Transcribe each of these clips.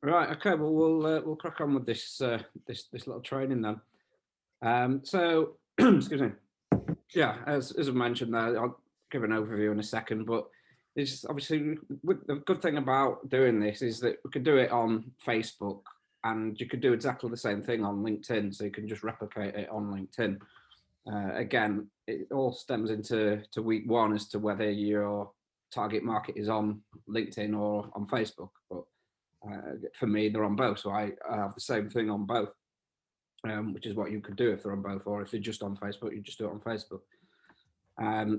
Right. Okay. Well, we'll crack on with this little training then. So, excuse me. Yeah, as I mentioned there, I'll give an overview in a second, but it's obviously the good thing about doing this is that we could do it on Facebook, and you could do exactly the same thing on LinkedIn. So you can just replicate it on LinkedIn. Again, it all stems into week one as to whether your target market is on LinkedIn or on Facebook. But for me, they're on both, so I have the same thing on both, which is what you could do if they're on both, or if they're just on Facebook, you just do it on Facebook.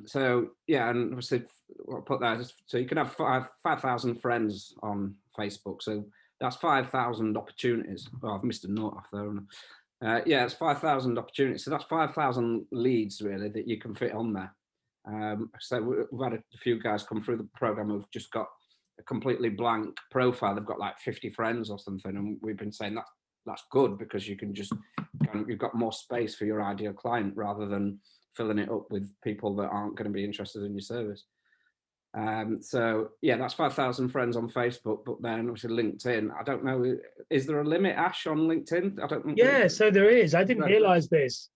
So yeah, and obviously I'll put that so you can have 5,000 friends on Facebook. So that's 5,000 opportunities. Oh, I've missed a note off there. Yeah, it's 5,000 opportunities. So that's 5,000 leads really that you can fit on there. So we've had a few guys come through the program who've just got a completely blank profile. They've got like 50 friends or something, and we've been saying that's good because you can just you've got more space for your ideal client rather than filling it up with people that aren't going to be interested in your service. So yeah, that's 5,000 friends on Facebook, but then obviously LinkedIn, I don't know, is there a limit, Ash, on LinkedIn? I don't know. Yeah, so there is. I didn't realize this.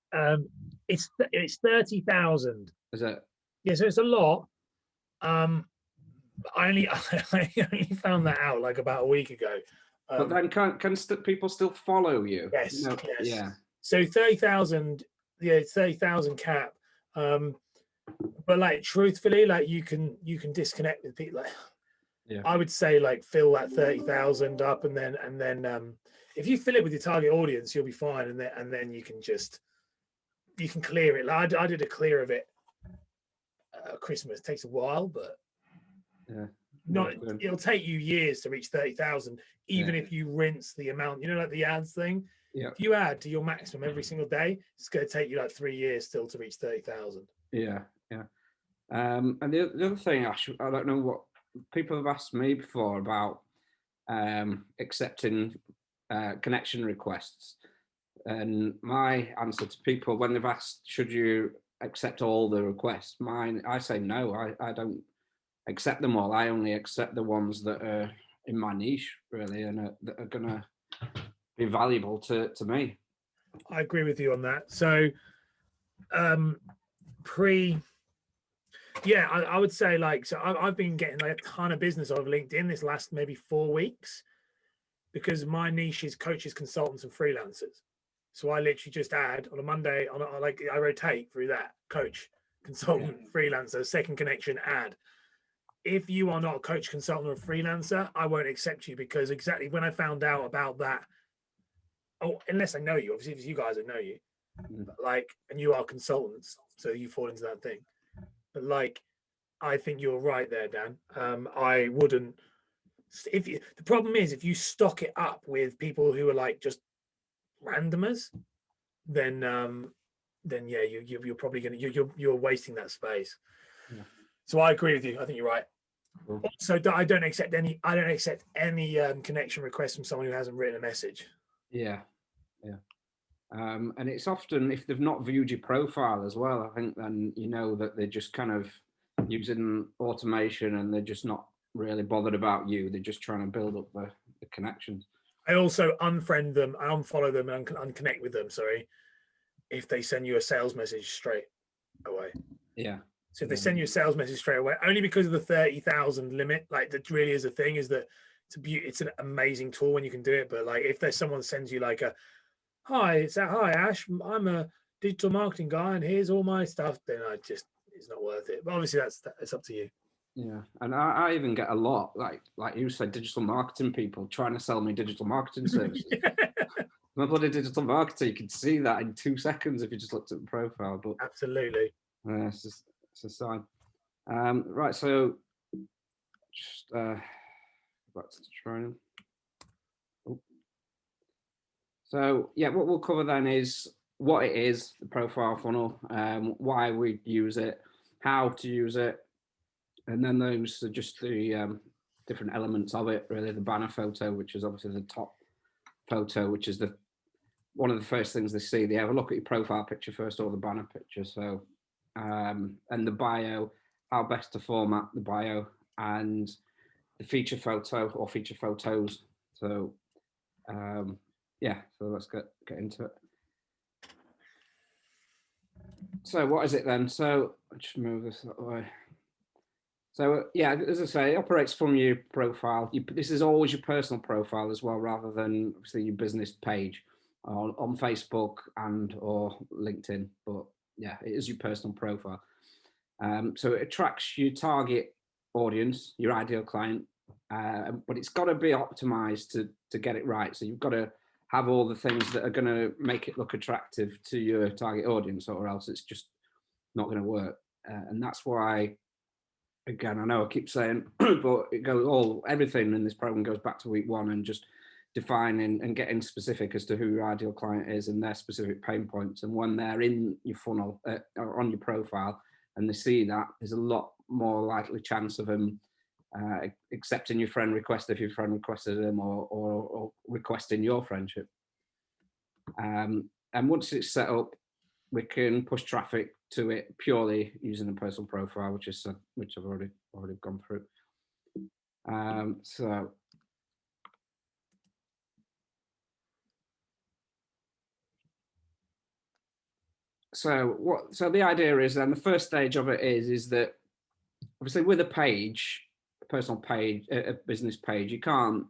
It's 30,000. Is it? Yeah, so it's a lot. I only found that out like about a week ago. But then can people still follow you? Yes, You know, yes. Yeah. So 30,000, yeah, 30,000 cap. But like truthfully, like you can disconnect with people. Like, Yeah. I would say like fill that 30,000 up, and then if you fill it with your target audience, you'll be fine. And then you can clear it. Like I did a clear of it. Christmas takes a while, but yeah, it'll take you years to reach 30,000, even if you rinse the amount. You know, like the ads thing. Yeah. If you add to your maximum every single day, it's going to take you like 3 years still to reach 30,000. Yeah, yeah. And the other thing, I don't know what people have asked me before about accepting connection requests, and my answer to people when they've asked, should you accept all the requests? I say no. I don't accept them all. I only accept the ones that are in my niche, really, and that are gonna be valuable to me. I agree with you on that. So, I would say like, so I've been getting like a ton of business over LinkedIn this last maybe 4 weeks because my niche is coaches, consultants, and freelancers. So I literally just add on a Monday I rotate through that coach, consultant, freelancer, second connection, ad. If you are not a coach, consultant, or freelancer, I won't accept you because exactly when I found out about that, unless I know you, obviously, if you guys, I know you, but like, and you are consultants, so you fall into that thing. But like, I think you're right there, Dan. I wouldn't. The problem is if you stock it up with people who are like just randomers, then yeah, you're probably gonna you're wasting that space. Yeah. So I agree with you. I think you're right. Cool. Also, I don't accept any connection requests from someone who hasn't written a message. Yeah, yeah. And it's often if they've not viewed your profile as well, I think then you know that they're just kind of using automation and they're just not really bothered about you. They're just trying to build up the connections. I also unfriend them, I unfollow them, and unconnect with them. Sorry, if they send you a sales message straight away. Yeah. So if they send you a sales message straight away, only because of the 30,000 limit, like that really is a thing, is that it's an amazing tool when you can do it. But like if there's someone sends you like a, hi Ash, I'm a digital marketing guy and here's all my stuff, then it's not worth it. But obviously it's up to you. Yeah, and I even get a lot, like you said, digital marketing people trying to sell me digital marketing services. My bloody digital marketer, you can see that in 2 seconds if you just looked at the profile. But absolutely, it's a sign. Right, so just back to the training. So yeah, what we'll cover then is what it is, the profile funnel, why we use it, how to use it, and then those are just the different elements of it, really. The banner photo, which is obviously the top photo, which is one of the first things they see. They have a look at your profile picture first or the banner picture. So, and the bio, how best to format the bio, and the feature photo or feature photos. So Yeah, so let's get into it. So what is it then? So I'll just move this that way. So yeah, as I say, it operates from your profile. This is always your personal profile as well, rather than obviously your business page on Facebook and or LinkedIn. But yeah, it is your personal profile. So it attracts your target audience, your ideal client, but it's got to be optimized to get it right. So you've got to have all the things that are going to make it look attractive to your target audience, or else it's just not going to work. And that's why, again, I know I keep saying, but it goes everything in this program goes back to week one and just defining and getting specific as to who your ideal client is and their specific pain points. And when they're in your funnel or on your profile and they see that, there's a lot more likely chance of them accepting your friend request if your friend requested them, or requesting your friendship. And once it's set up, we can push traffic to it purely using a personal profile, which I've already gone through. So the idea is then the first stage of it is that obviously with a personal page, a business page, you can't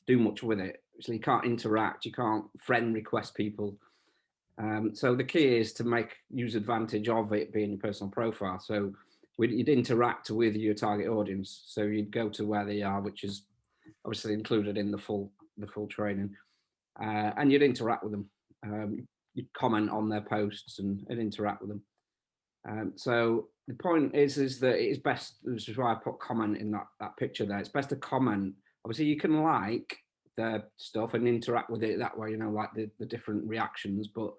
do much with it. So you can't interact, you can't friend request people. So the key is to use advantage of it being your personal profile. So you'd interact with your target audience. So you'd go to where they are, which is obviously included in the full training, and you'd interact with them. You'd comment on their posts and interact with them. So the point is that it is best. This is why I put comment in that picture there. It's best to comment. Obviously, you can like their stuff and interact with it that way, like the different reactions, but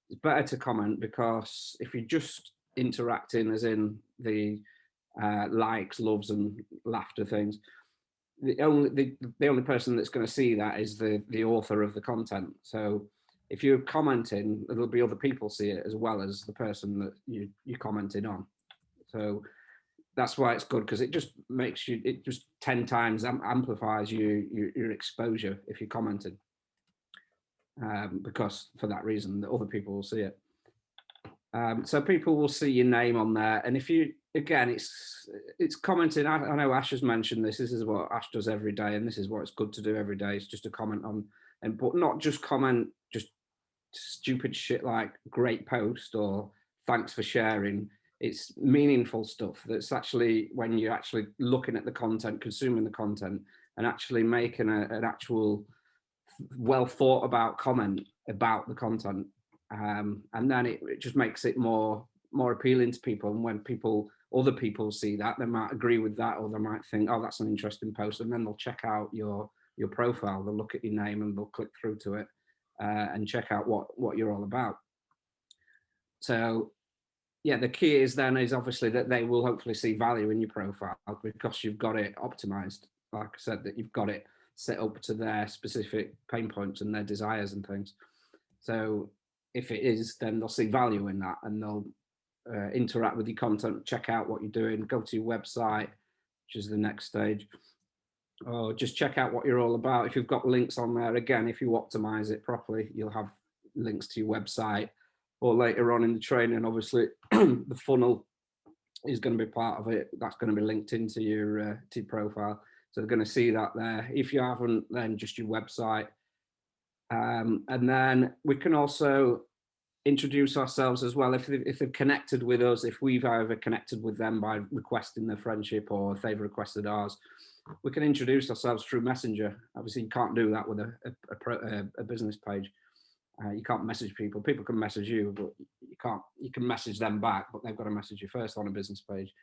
it's better to comment, because if you're just interacting as in the likes, loves and laughter things, the only person that's going to see that is the author of the content. So if you're commenting, there'll be other people see it as well as the person that you commented on. So that's why it's good, because it just makes it just 10 times amplifies your exposure if you're commenting, because for that reason that other people will see it. So people will see your name on there, and if you, again, it's commenting. I know Ash has mentioned this. This is what Ash does every day, and this is what it's good to do every day. It's just to comment on, but not just comment just stupid shit like great post or thanks for sharing. It's meaningful stuff that's actually, when you're actually looking at the content, consuming the content, and actually making an actual well thought about comment about the content. And then it just makes it more appealing to people. And when other people see that, they might agree with that, or they might think, oh, that's an interesting post. And then they'll check out your profile, they'll look at your name and they'll click through to it and check out what you're all about. So yeah, the key is obviously that they will hopefully see value in your profile, because you've got it optimized. Like I said, that you've got it set up to their specific pain points and their desires and things. So if it is, then they'll see value in that, and they'll interact with your content, check out what you're doing, go to your website, which is the next stage, or just check out what you're all about. If you've got links on there, again, if you optimize it properly, you'll have links to your website. Or later on in the training, obviously, the funnel is going to be part of it. That's going to be linked into your profile. So they're going to see that there. If you haven't, then just your website. And then we can also introduce ourselves as well. If they've connected with us, if we've either connected with them by requesting their friendship, or if they've requested ours, we can introduce ourselves through Messenger. Obviously, you can't do that with a business page. You can't message people. People can message you, but you can message them back, but they've got to message you first on a business page.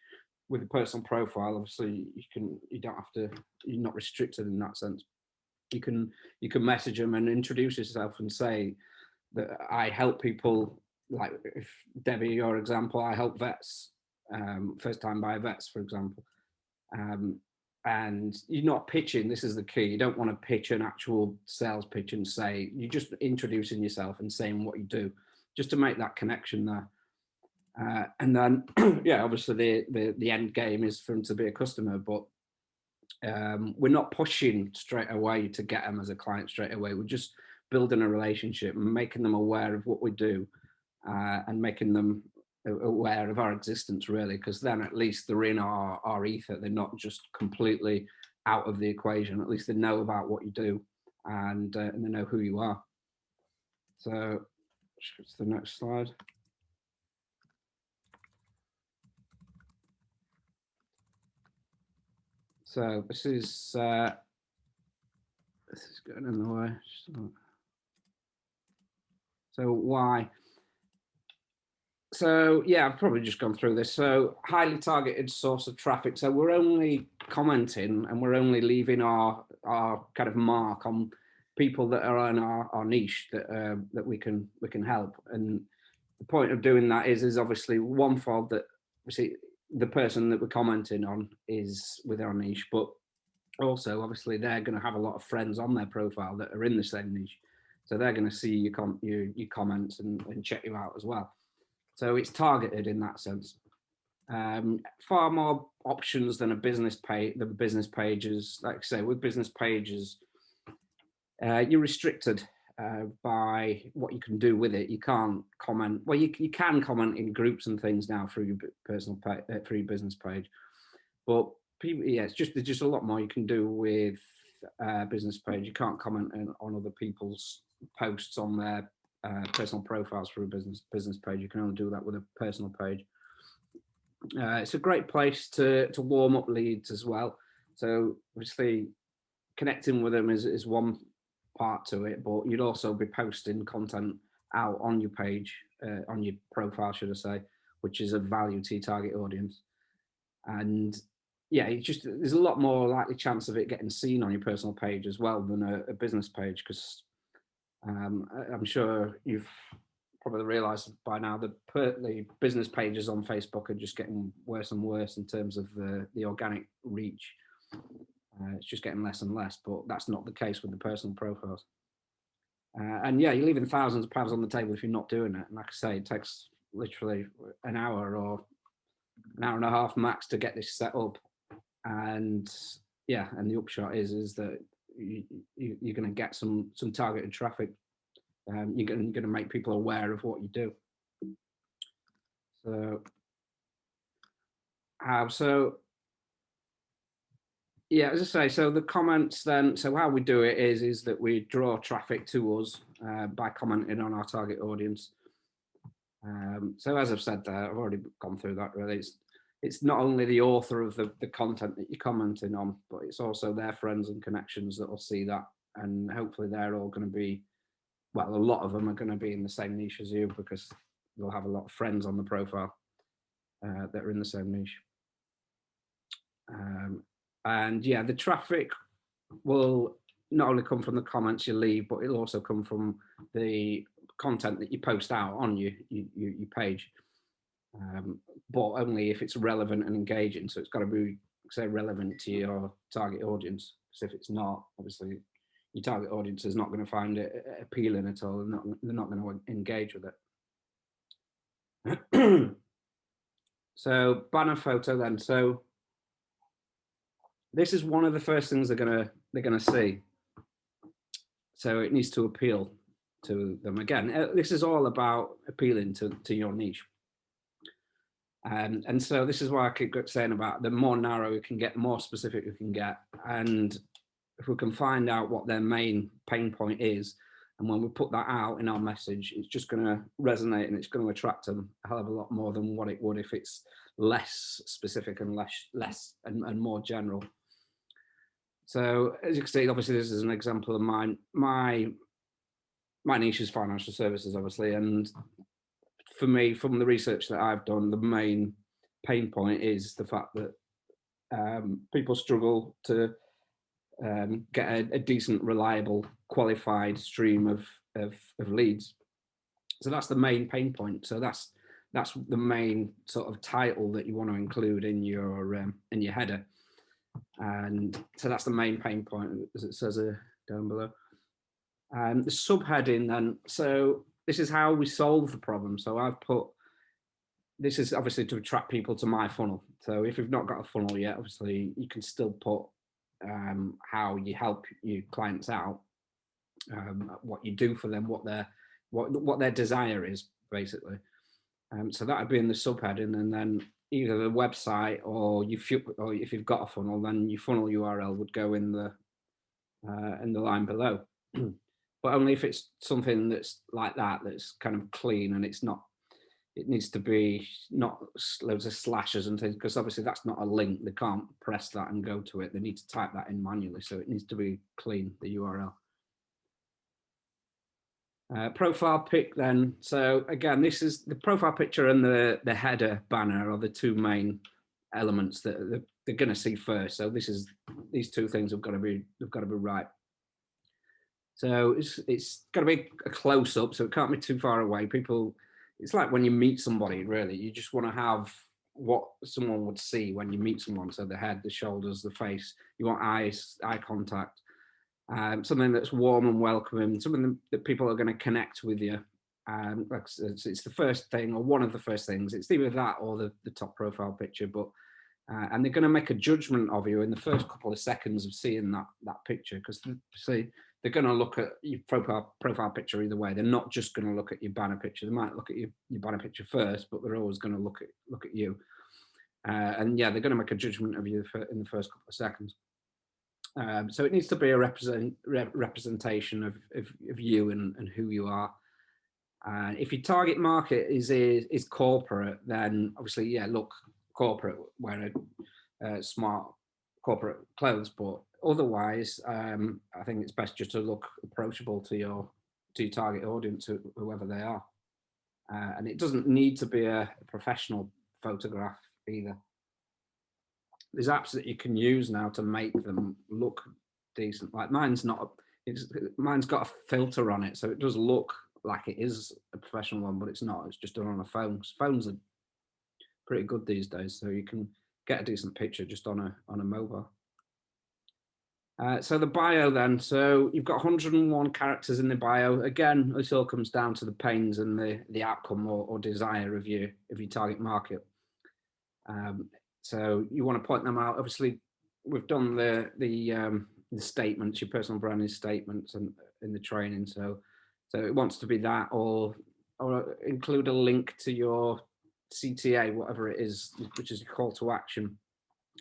With a personal profile, obviously, you don't have to, you're not restricted in that sense. You can message them and introduce yourself and say that I help people, like if Debbie, your example, I help vets, first time buyer vets, for example. And you're not pitching. This is the key. You don't want to pitch an actual sales pitch and say, you're just introducing yourself and saying what you do, just to make that connection there. And then, yeah, obviously the end game is for them to be a customer, but We're not pushing straight away to get them as a client straight away. We're just building a relationship and making them aware of what we do, and making them aware of our existence, really, because then at least they're in our ether. They're not just completely out of the equation. At least they know about what you do, and they know who you are. So what's the next slide? So this is getting in the way. So why? So yeah, I've probably just gone through this. So highly targeted source of traffic. So we're only commenting and we're only leaving our kind of mark on people that are in our niche that we can help. And the point of doing that is obviously onefold, that we see the person that we're commenting on is with our niche, but also obviously they're going to have a lot of friends on their profile that are in the same niche, so they're going to see your comments and check you out as well. So it's targeted in that sense. Far more options than a business page. The business pages, like I say, with business pages, you're restricted by what you can do with it. You can't comment. Well, you can comment in groups and things now through your personal through your business page, but people, yeah, there's just a lot more you can do with business page. You can't comment on other people's posts on their personal profiles through a business page. You can only do that with a personal page. It's a great place to warm up leads as well. So obviously connecting with them is one part to it, but you'd also be posting content out on your page, on your profile, should I say, which is of value to your target audience. And yeah, it's just, there's a lot more likely chance of it getting seen on your personal page as well than a business page, because I'm sure you've probably realized by now that the business pages on Facebook are just getting worse and worse in terms of the organic reach. It's just getting less and less, but that's not the case with the personal profiles. And yeah, you're leaving thousands of pounds on the table if you're not doing it. And like I say, it takes literally an hour or an hour and a half max to get this set up. And yeah, and the upshot is that you're going to get some targeted traffic. You're going to make people aware of what you do. So yeah, as I say, so the comments then, so how we do it is that we draw traffic to us by commenting on our target audience. So as I've said there, I've already gone through that really. It's not only the author of the content that you're commenting on, but it's also their friends and connections that will see that. And hopefully they're all going to be, well, a lot of them are going to be in the same niche as you, because they'll have a lot of friends on the profile that are in the same niche. And yeah, the traffic will not only come from the comments you leave, but it'll also come from the content that you post out on your page. But only if it's relevant and engaging. So it's got to be, say, relevant to your target audience. Because if it's not, obviously, your target audience is not going to find it appealing at all. They're not going to engage with it. So banner photo then. So this is one of the first things they're gonna see. So it needs to appeal to them. Again, this is all about appealing to your niche. And so this is why I keep saying about the more narrow we can get, the more specific we can get. And if we can find out what their main pain point is, and when we put that out in our message, it's just going to resonate and it's going to attract them a hell of a lot more than what it would if it's less specific and less and more general. So as you can see, obviously this is an example of mine. My niche is financial services, obviously, and for me, from the research that I've done, the main pain point is the fact that people struggle to get a decent, reliable, qualified stream of leads. So that's the main pain point. So that's the main sort of title that you want to include in your header. And so that's the main pain point, as it says down below. And the subheading then, so this is how we solve the problem. So I've put, this is obviously to attract people to my funnel. So if you've not got a funnel yet, obviously you can still put how you help your clients out, what you do for them, what their desire is, basically. So that would be in the subheading, and then either the website or or if you've got a funnel, then your funnel URL would go in the line below. But only if it's something that's like that, that's kind of clean, and it's not. It needs to be not loads of slashes and things, because obviously that's not a link. They can't press that and go to it. They need to type that in manually, so it needs to be clean, the URL. Profile pic then. So again, this is the profile picture and the header banner are the two main elements that they're going to see first. So these two things have got to be right. So it's got to be a close up, so it can't be too far away. It's like when you meet somebody, really, you just want to have what someone would see when you meet someone. So the head, the shoulders, the face. You want eye contact. Something that's warm and welcoming, something that people are going to connect with you. It's the first thing, or one of the first things. It's either that or the top profile picture. But and they're going to make a judgment of you in the first couple of seconds of seeing that picture, because they're going to look at your profile picture either way. They're not just going to look at your banner picture. They might look at your banner picture first, but they're always going to look at you. And yeah, they're going to make a judgment of you in the first couple of seconds. So it needs to be a representation of you and who you are. If your target market is corporate, then obviously, yeah, look corporate, wear a smart corporate clothes. But otherwise, I think it's best just to look approachable to your target audience, whoever they are. And it doesn't need to be a professional photograph either. There's apps that you can use now to make them look decent. Like mine's got a filter on it, so it does look like it is a professional one, but it's not. It's just done on a phone. Phones are pretty good these days, so you can get a decent picture just on a mobile. So the bio then. So you've got 101 characters in the bio. Again, this all comes down to the pains and the outcome or desire of your target market. So you want to point them out. Obviously, we've done the statements, your personal branding statements, and in the training. So it wants to be that, or include a link to your CTA, whatever it is, which is a call to action.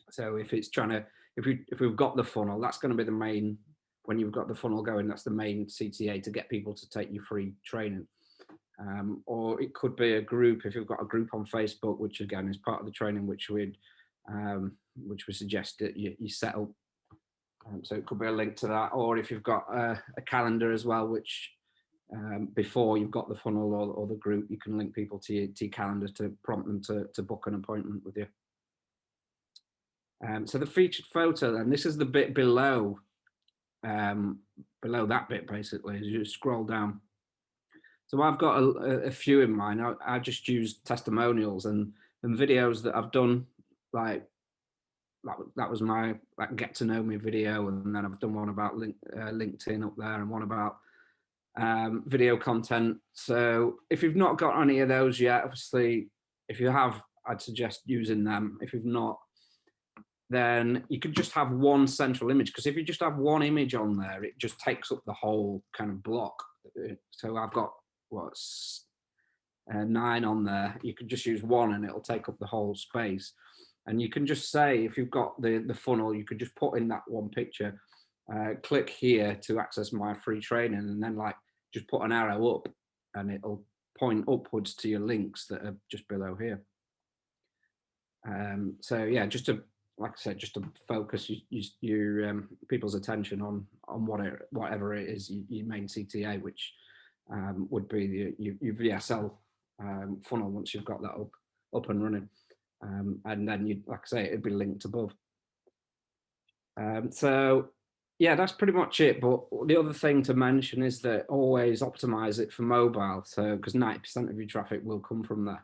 So if we've got the funnel, that's going to be the main. When you've got the funnel going, that's the main CTA to get people to take your free training. Or it could be a group, if you've got a group on Facebook, which again is part of the training, which we suggest that you set up. So it could be a link to that, or if you've got a calendar as well, which before you've got the funnel or the group, you can link people to your calendar to prompt them to book an appointment with you. So the featured photo, then, this is the bit below that bit, basically, as you scroll down. So I've got a few in mind. I just use testimonials and videos that I've done, like that was my get to know me video, and then I've done one about LinkedIn up there, and one about video content. So if you've not got any of those yet, obviously, if you have, I'd suggest using them. If you've not, then you could just have one central image, because if you just have one image on there, it just takes up the whole kind of block. So I've got 9 on there. You could just use one and it'll take up the whole space. And you can just say, if you've got the funnel, you could just put in that one picture, click here to access my free training, and then just put an arrow up and it'll point upwards to your links that are just below here. So yeah, just to, like I said, just to focus your people's attention on whatever it is, your main CTA, which would be your VSL funnel once you've got that up and running. And then like I say, it'd be linked above. So yeah, that's pretty much it. But the other thing to mention is that always optimize it for mobile. So because 90% of your traffic will come from there.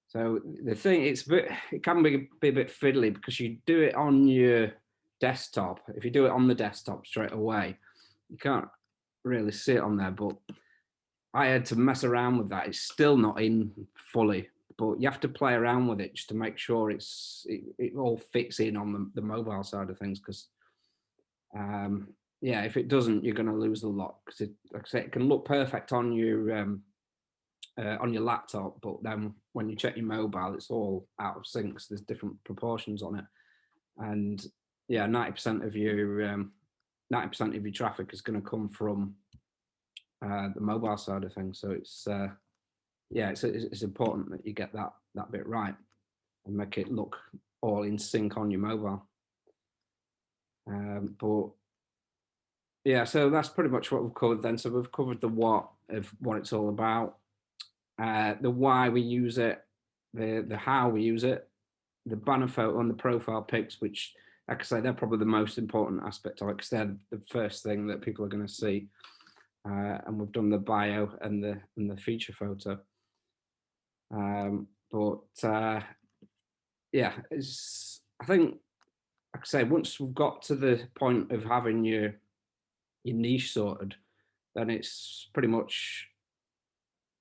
So the thing, it can be a bit fiddly, because you do it on your desktop. If you do it on the desktop straight away, you can't really see it on there. But I had to mess around with that. It's still not in fully, but you have to play around with it just to make sure it all fits in on the mobile side of things, because Yeah, if it doesn't, you're going to lose the lot, because like I say, it can look perfect on your laptop, but then when you check your mobile, it's all out of sync. So there's different proportions on it, and yeah, 90% of your 90% of your traffic is going to come from the mobile side of things. So it's yeah, it's important that you get that bit right and make it look all in sync on your mobile. But yeah, so that's pretty much what we've covered then. So we've covered the what of what it's all about, the why we use it, the how we use it, the banner photo and the profile pics, which, like I say, they're probably the most important aspect of it, because they're the first thing that people are going to see. And we've done the bio and the feature photo. Yeah, I think, like I say, once we've got to the point of having your niche sorted, then it's pretty much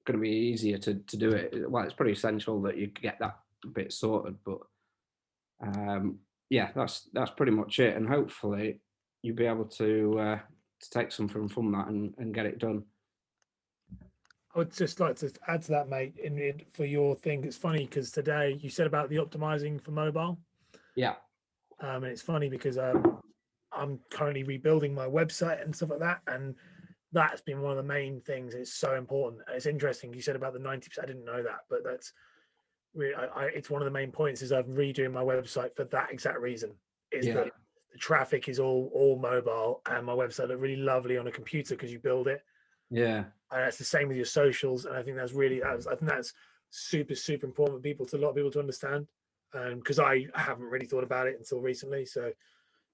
going to be easier to do it. Well, it's pretty essential that you get that bit sorted, but yeah, that's pretty much it. And hopefully you'll be able to take something from that and get it done. I would just like to add to that, mate, for your thing. It's funny because today you said about the optimizing for mobile. Yeah. And it's funny because I'm currently rebuilding my website and stuff like that, and that's been one of the main things. It's so important. It's interesting you said about the 90%. I didn't know that, but that's really, it's one of the main points. Is I'm redoing my website for that exact reason. Is that the traffic is all mobile, and my website look really lovely on a computer because you build it. Yeah. And it's the same with your socials. And I think that's really, I think that's super, super important for a lot of people to understand. Because I haven't really thought about it until recently. So I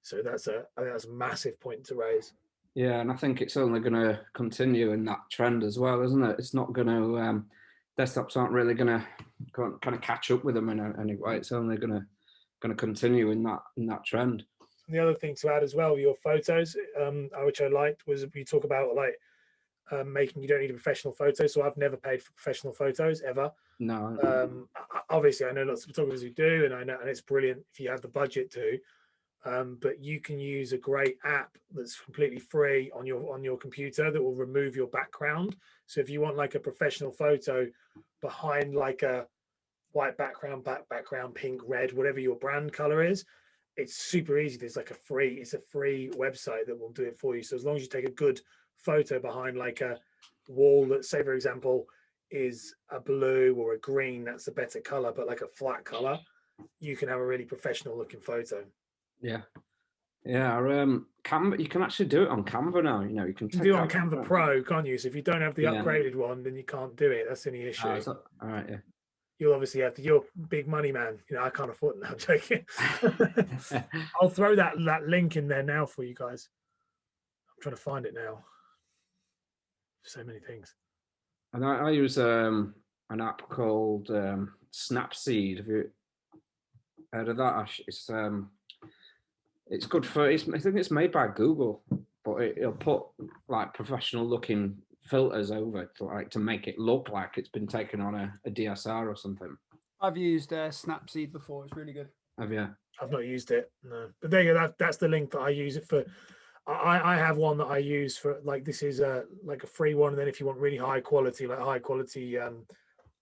think that's a massive point to raise. Yeah, and I think it's only going to continue in that trend as well, isn't it? It's not going to, desktops aren't really going to kind of catch up with them in any way. It's only going to continue in that trend. And the other thing to add as well, your photos, which I liked, was you talk about like making, you don't need a professional photo. So I've never paid for professional photos ever. No. Obviously, I know lots of photographers who do, and I know, and it's brilliant if you have the budget to. But you can use a great app that's completely free on your computer that will remove your background. So if you want like a professional photo behind like a white background, background, pink, red, whatever your brand color is, it's super easy. There's like it's a free website that will do it for you. So as long as you take a good photo behind like a wall that, say for example, is a blue or a green, that's a better color, but like a flat color, you can have a really professional looking photo. Yeah. Canva, you can actually do it on Canva now. You know, you can do it on Canva Pro, can't you? So if you don't have the upgraded one, then you can't do it. That's any issue. All right, yeah. You'll obviously have to. You're big money man. You know, I can't afford it now. I'm joking. I'll throw that link in there now for you guys. I'm trying to find it now. So many things. And I use an app called Snapseed. Have you heard of that, Ash? It's good for. I think it's made by Google, but it'll put like professional looking filters over it to make it look like it's been taken on a DSR or something. I've used Snapseed before. It's really good. Have you? I've not used it, no. But there you go. That's the link that I use it for. I have one that I use for, like, this is like a free one, and then if you want really high quality,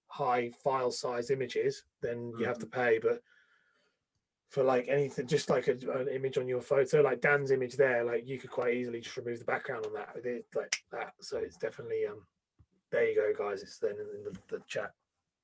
high file size images, then you have to pay. But for like anything, just like an image on your photo, like Dan's image there, like you could quite easily just remove the background on that with it like that. So it's definitely there you go, guys. It's then in the chat.